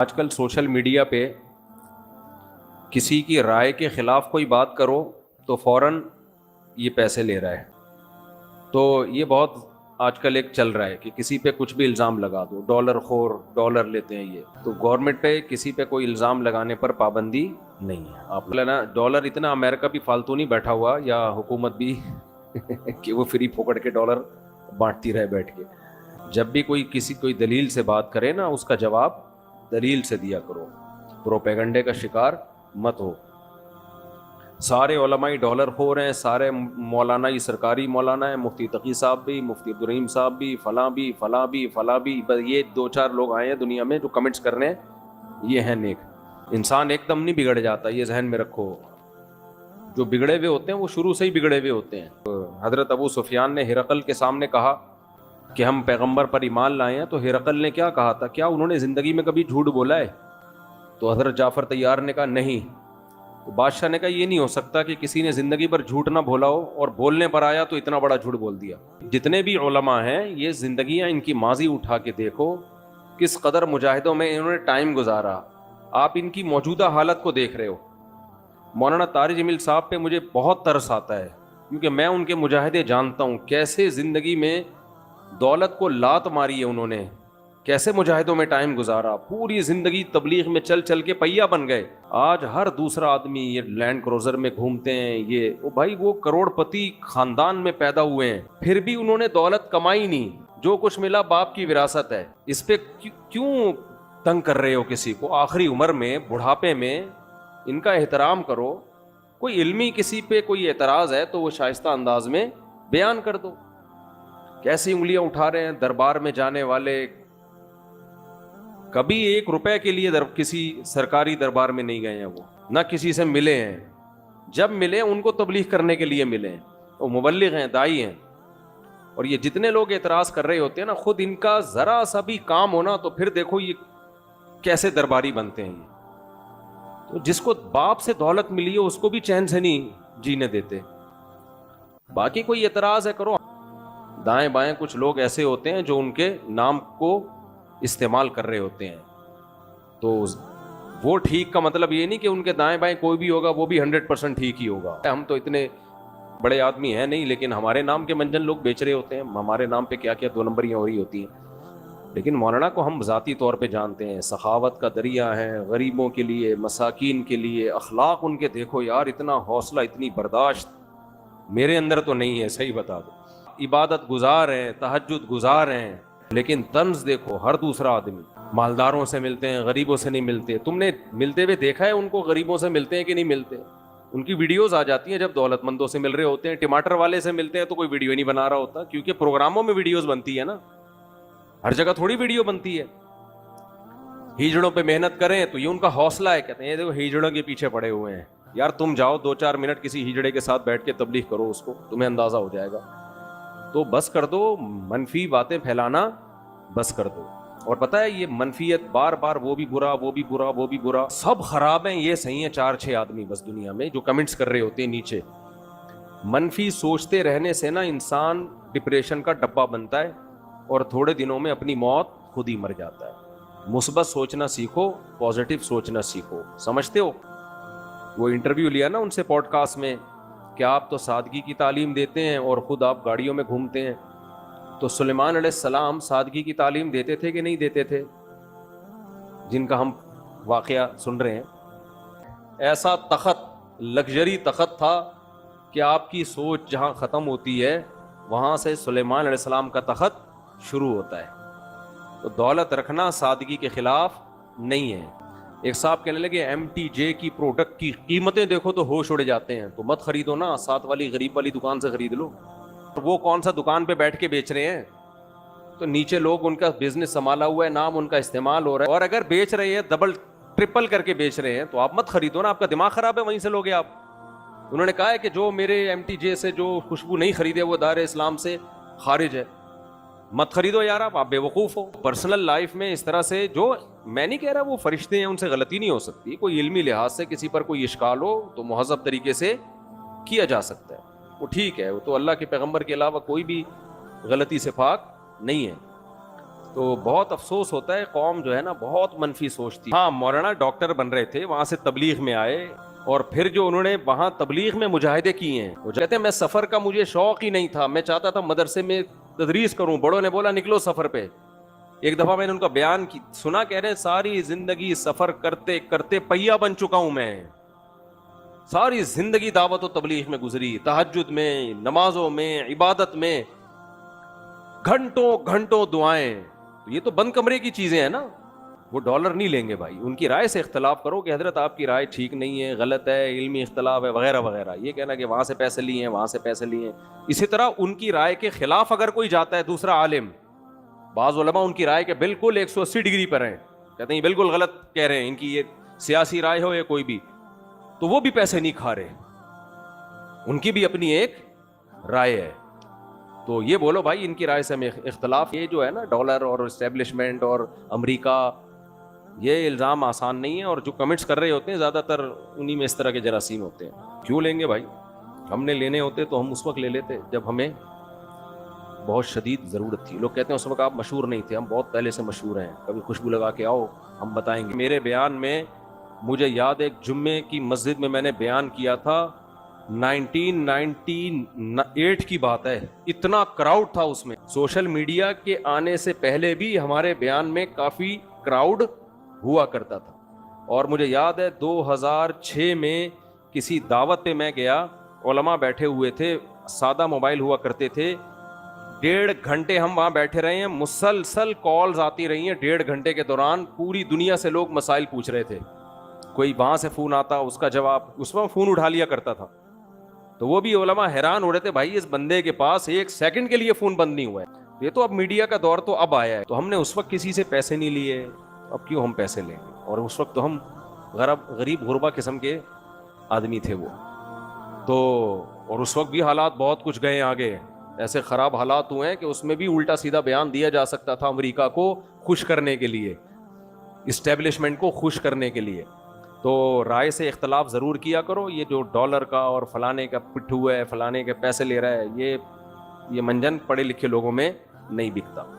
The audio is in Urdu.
آج کل سوشل میڈیا پہ کسی کی رائے کے خلاف کوئی بات کرو تو فوراً یہ پیسے لے رہا ہے. تو یہ بہت آج کل ایک چل رہا ہے کہ کسی پہ کچھ بھی الزام لگا دو، ڈالر خور، ڈالر لیتے ہیں. یہ تو گورنمنٹ پہ کسی پہ کوئی الزام لگانے پر پابندی نہیں ہے. آپ نا ڈالر اتنا امریکہ بھی فالتو نہیں بیٹھا ہوا یا حکومت بھی کہ وہ فری پھوکٹ کے ڈالر بانٹتی رہے بیٹھ کے. جب بھی کوئی دلیل سے بات کرے نا، اس کا جواب دلیل سے دیا کرو، پروپیگنڈے کا شکار مت ہو. سارے علماء ڈالر خور ہیں، سارے مولانا ہی سرکاری مولانا ہیں، مفتی تقی صاحب بھی، مفتی عبدالرحیم صاحب بھی، فلاں بھی فلاں بھی فلاں بھی. بس یہ 2-4 لوگ آئے ہیں دنیا میں جو کمنٹس کر رہے ہیں، یہ ہیں نیک. انسان ایک دم نہیں بگڑ جاتا، یہ ذہن میں رکھو. جو بگڑے ہوئے ہوتے ہیں وہ شروع سے ہی بگڑے ہوئے ہوتے ہیں. حضرت ابو سفیان نے ہرقل کے سامنے کہا کہ ہم پیغمبر پر ایمان لائے ہیں، تو ہرقل نے کیا کہا تھا؟ کیا انہوں نے زندگی میں کبھی جھوٹ بولا ہے؟ تو حضرت جعفر طیار نے کہا نہیں. تو بادشاہ نے کہا یہ نہیں ہو سکتا کہ کسی نے زندگی پر جھوٹ نہ بولا ہو اور بولنے پر آیا تو اتنا بڑا جھوٹ بول دیا. جتنے بھی علماء ہیں، یہ زندگیاں ان کی ماضی اٹھا کے دیکھو، کس قدر مجاہدوں میں انہوں نے ٹائم گزارا. آپ ان کی موجودہ حالت کو دیکھ رہے ہو. مولانا طارق جمیل صاحب پہ مجھے بہت ترس آتا ہے، کیونکہ میں ان کے مجاہدے جانتا ہوں، کیسے زندگی میں دولت کو لات ماری ہے انہوں نے، کیسے مجاہدوں میں ٹائم گزارا. پوری زندگی تبلیغ میں چل چل کے پہیا بن گئے. آج ہر دوسرا آدمی یہ لینڈ کروزر میں گھومتے ہیں. وہ کروڑ پتی خاندان میں پیدا ہوئے ہیں، پھر بھی انہوں نے دولت کمائی نہیں. جو کچھ ملا باپ کی وراثت ہے. اس پہ کیوں تنگ کر رہے ہو کسی کو؟ آخری عمر میں، بڑھاپے میں ان کا احترام کرو. کوئی علمی کسی پہ کوئی اعتراض ہے تو وہ شائستہ انداز میں بیان کر دو. کیسی انگلیاں اٹھا رہے ہیں دربار میں جانے والے. کبھی 1 روپے کے لیے کسی سرکاری دربار میں نہیں گئے ہیں، وہ نہ کسی سے ملے ہیں. جب ملے ان کو تبلیغ کرنے کے لیے ملے. وہ مبلغ ہیں، دائی ہیں. اور یہ جتنے لوگ اعتراض کر رہے ہوتے ہیں نا، خود ان کا ذرا سا بھی کام ہونا تو پھر دیکھو یہ کیسے درباری بنتے ہیں. تو جس کو باپ سے دولت ملی ہے اس کو بھی چین سے نہیں جینے دیتے. باقی کوئی اعتراض ہے کرو. دائیں بائیں کچھ لوگ ایسے ہوتے ہیں جو ان کے نام کو استعمال کر رہے ہوتے ہیں. تو وہ ٹھیک کا مطلب یہ نہیں کہ ان کے دائیں بائیں کوئی بھی ہوگا وہ بھی 100% ٹھیک ہی ہوگا. ہم تو اتنے بڑے آدمی ہیں نہیں، لیکن ہمارے نام کے منجن لوگ بیچ رہے ہوتے ہیں. ہمارے نام پہ کیا کیا 2 نمبریاں ہو رہی ہوتی ہیں. لیکن مولانا کو ہم ذاتی طور پہ جانتے ہیں، سخاوت کا دریا ہے، غریبوں کے لیے، مساکین کے لیے. اخلاق ان کے دیکھو یار، اتنا حوصلہ، اتنی برداشت میرے اندر تو نہیں ہے، صحیح بتا دو. عبادت گزار ہیں، تہجد گزار ہیں، لیکن طنز دیکھو. ہر دوسرا آدمی مالداروں سے ملتے ہیں، غریبوں سے نہیں ملتے. تم نے ملتے ہوئے دیکھا ہے ان کو؟ غریبوں سے ملتے ہیں کہ نہیں ملتے؟ ان کی ویڈیوز آ جاتی ہیں جب دولت مندوں سے مل رہے ہوتے ہیں. ٹماٹر والے سے ملتے ہیں تو کوئی ویڈیو نہیں بنا رہا ہوتا، کیونکہ پروگراموں میں ویڈیوز بنتی ہے نا، ہر جگہ تھوڑی ویڈیو بنتی ہے. ہیجڑوں پہ محنت کریں تو یہ ان کا حوصلہ ہے. کہتے ہیں یہ دیکھو ہیجڑوں کے پیچھے پڑے ہوئے ہیں. یار تم جاؤ 2-4 منٹ کسی ہیجڑے کے ساتھ بیٹھ کے تبلیغ کرو، اس کو تمہیں اندازہ ہو جائے گا. تو بس کر دو منفی باتیں پھیلانا، بس کر دو. اور پتہ ہے یہ منفیت بار بار، وہ بھی برا، وہ بھی برا، وہ بھی برا، سب خراب ہیں. یہ صحیح ہیں 4-6 آدمی بس دنیا میں جو کمنٹس کر رہے ہوتے ہیں نیچے. منفی سوچتے رہنے سے نا انسان ڈپریشن کا ڈبہ بنتا ہے اور تھوڑے دنوں میں اپنی موت خود ہی مر جاتا ہے. مثبت سوچنا سیکھو، پازیٹیو سوچنا سیکھو. سمجھتے ہو؟ وہ انٹرویو لیا نا ان سے پوڈ کاسٹ میں کہ آپ تو سادگی کی تعلیم دیتے ہیں اور خود آپ گاڑیوں میں گھومتے ہیں. تو سلیمان علیہ السلام سادگی کی تعلیم دیتے تھے کہ نہیں دیتے تھے؟ جن کا ہم واقعہ سن رہے ہیں. ایسا تخت، لگژری تخت تھا کہ آپ کی سوچ جہاں ختم ہوتی ہے وہاں سے سلیمان علیہ السلام کا تخت شروع ہوتا ہے. تو دولت رکھنا سادگی کے خلاف نہیں ہے. ایک صاحب کہنے لگے MTJ کی پروڈکٹ کی قیمتیں دیکھو تو ہوش اڑ جاتے ہیں. تو مت خریدو نا، ساتھ والی غریب والی دکان سے خرید لو. وہ کون سا دکان پہ بیٹھ کے بیچ رہے ہیں؟ تو نیچے لوگ ان کا بزنس سنبھالا ہوا ہے، نام ان کا استعمال ہو رہا ہے. اور اگر بیچ رہے ہیں ڈبل ٹرپل کر کے بیچ رہے ہیں تو آپ مت خریدو نا. آپ کا دماغ خراب ہے، وہیں سے لوگے آپ. انہوں نے کہا ہے کہ جو میرے MTJ سے جو خوشبو نہیں خریدے وہ دار اسلام سے خارج ہے. مت خریدو یار، آپ بے وقوف ہو. پرسنل لائف میں اس طرح سے، جو میں نہیں کہہ رہا وہ فرشتے ہیں ان سے غلطی نہیں ہو سکتی، کوئی علمی لحاظ سے کسی پر کوئی اشکال ہو تو مہذب طریقے سے کیا جا سکتا ہے، وہ ٹھیک ہے. وہ تو اللہ کے پیغمبر کے علاوہ کوئی بھی غلطی سے پاک نہیں ہے. تو بہت افسوس ہوتا ہے، قوم جو ہے نا بہت منفی سوچتی. ہاں مولانا ڈاکٹر بن رہے تھے، وہاں سے تبلیغ میں آئے، اور پھر جو انہوں نے وہاں تبلیغ میں مجاہدے کیے ہیں، وہ کہتے ہیں میں سفر کا مجھے شوق ہی نہیں تھا، میں چاہتا تھا مدرسے میں تدریس کروں، بڑوں نے بولا نکلو سفر پہ. ایک دفعہ میں نے ان کا بیان سنا، کہہ رہے ہیں ساری زندگی سفر کرتے کرتے پہیا بن چکا ہوں میں، ساری زندگی دعوت و تبلیغ میں گزری، تہجد میں، نمازوں میں، عبادت میں، گھنٹوں گھنٹوں دعائیں. یہ تو بند کمرے کی چیزیں ہیں نا. وہ ڈالر نہیں لیں گے بھائی، ان کی رائے سے اختلاف کرو کہ حضرت آپ کی رائے ٹھیک نہیں ہے، غلط ہے، علمی اختلاف ہے وغیرہ وغیرہ. یہ کہنا کہ وہاں سے پیسے لیے ہیں، وہاں سے پیسے لیے ہیں. اسی طرح ان کی رائے کے خلاف اگر کوئی جاتا ہے دوسرا عالم، بعض علماء ان کی رائے کے بالکل 180 ڈگری پر ہیں، کہتے ہیں بالکل غلط کہہ رہے ہیں، ان کی یہ سیاسی رائے ہو یا کوئی بھی، تو وہ بھی پیسے نہیں کھا رہے، ان کی بھی اپنی ایک رائے ہے. تو یہ بولو بھائی ان کی رائے سے ہمیں اختلاف. یہ جو ہے نا ڈالر اور اسٹیبلشمنٹ اور امریکہ، یہ الزام آسان نہیں ہے، اور جو کمنٹس کر رہے ہوتے ہیں زیادہ تر انہی میں اس طرح کے جراثیم ہوتے ہیں. کیوں لیں گے بھائی؟ ہم نے لینے ہوتے تو ہم اس وقت لے لیتے جب ہمیں بہت شدید ضرورت تھی. لوگ کہتے ہیں اس وقت آپ مشہور نہیں تھے، ہم بہت پہلے سے مشہور ہیں، کبھی خوشبو لگا کے آؤ ہم بتائیں گے. میرے بیان میں مجھے یاد ہے ایک جمعے کی مسجد میں میں نے بیان کیا تھا، 1998 کی بات ہے، اتنا کراؤڈ تھا اس میں. سوشل میڈیا کے آنے سے پہلے بھی ہمارے بیان میں کافی کراؤڈ ہوا کرتا تھا. اور مجھے یاد ہے 2006 میں کسی دعوت پہ میں گیا، علماء بیٹھے ہوئے تھے، سادہ موبائل ہوا کرتے تھے. 1.5 گھنٹے ہم وہاں بیٹھے رہے ہیں، مسلسل کالز آتی رہی ہیں. 1.5 گھنٹے کے دوران پوری دنیا سے لوگ مسائل پوچھ رہے تھے. کوئی وہاں سے فون آتا، اس کا جواب، اس میں فون اٹھا لیا کرتا تھا. تو وہ بھی علماء حیران ہو رہے تھے، بھائی اس بندے کے پاس 1 سیکنڈ کے لیے فون بند نہیں ہوا ہے. یہ تو اب میڈیا کا دور تو اب آیا ہے. تو ہم نے اس وقت کسی سے پیسے نہیں لیے، اب کیوں ہم پیسے لیں گے؟ اور اس وقت تو ہم غریب غربا قسم کے آدمی تھے وہ تو. اور اس وقت بھی حالات بہت کچھ گئے آگے، ایسے خراب حالات ہوئے ہیں کہ اس میں بھی الٹا سیدھا بیان دیا جا سکتا تھا امریکہ کو خوش کرنے کے لیے، اسٹیبلشمنٹ کو خوش کرنے کے لیے. تو رائے سے اختلاف ضرور کیا کرو. یہ جو ڈالر کا اور فلانے کا پٹھو ہے، فلانے کے پیسے لے رہا ہے، یہ منجن پڑھے لکھے لوگوں میں نہیں بکتا.